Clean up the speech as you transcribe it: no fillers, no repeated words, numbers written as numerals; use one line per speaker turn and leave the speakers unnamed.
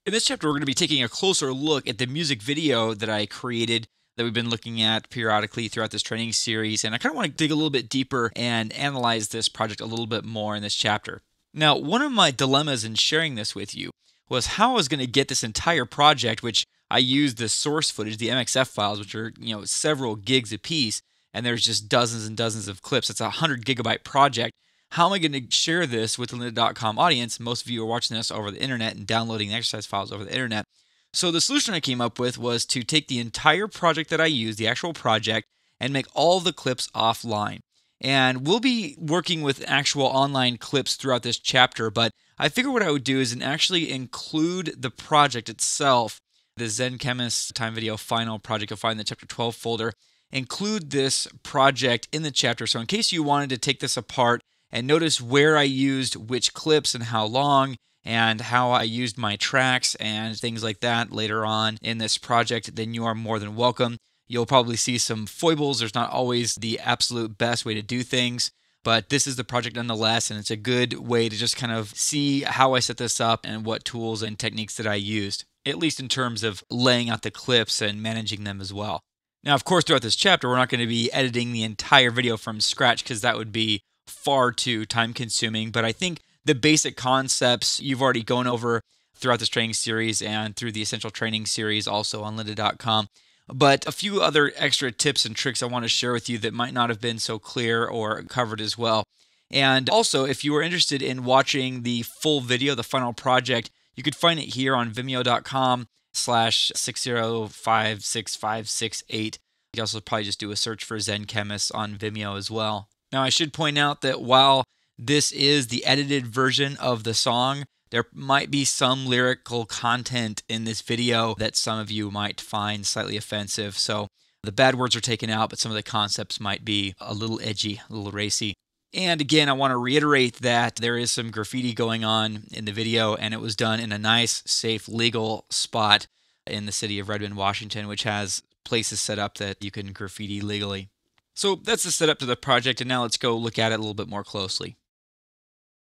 In this chapter, we're going to be taking a closer look at the music video that I created that we've been looking at periodically throughout this training series. And I kind of want to dig a little bit deeper and analyze this project a little bit more in this chapter. Now, one of my dilemmas in sharing this with you was how I was going to get this entire project, which I used the source footage, the MXF files, which are, several gigs a piece, and there's just dozens and dozens of clips. It's a 100 gigabyte project. How am I going to share this with the lynda.com audience? Most of you are watching this over the internet and downloading the exercise files over the internet. So the solution I came up with was to take the entire project that I used, the actual project, and make all the clips offline. And we'll be working with actual online clips throughout this chapter, but I figured what I would do is actually include the project itself, the Zen Chemist Time Video Final project you'll find in the Chapter 12 folder, include this project in the chapter. So in case you wanted to take this apart and notice where I used which clips and how long, and how I used my tracks and things like that later on in this project, then you are more than welcome. You'll probably see some foibles. There's not always the absolute best way to do things, but this is the project nonetheless, and it's a good way to just kind of see how I set this up and what tools and techniques that I used, at least in terms of laying out the clips and managing them as well. Now, of course, throughout this chapter, we're not going to be editing the entire video from scratch because that would be far too time consuming, but I think the basic concepts you've already gone over throughout this training series and through the Essential Training series also on lynda.com. But a few other extra tips and tricks I want to share with you that might not have been so clear or covered as well. And also, if you are interested in watching the full video, the final project, you could find it here on vimeo.com/6056568. You can also probably just do a search for Zen Chemist on Vimeo as well. Now, I should point out that while this is the edited version of the song, there might be some lyrical content in this video that some of you might find slightly offensive. So the bad words are taken out, but some of the concepts might be a little edgy, a little racy. And again, I want to reiterate that there is some graffiti going on in the video, and it was done in a nice, safe, legal spot in the city of Redmond, Washington, which has places set up that you can graffiti legally. So that's the setup to the project, and now let's go look at it a little bit more closely.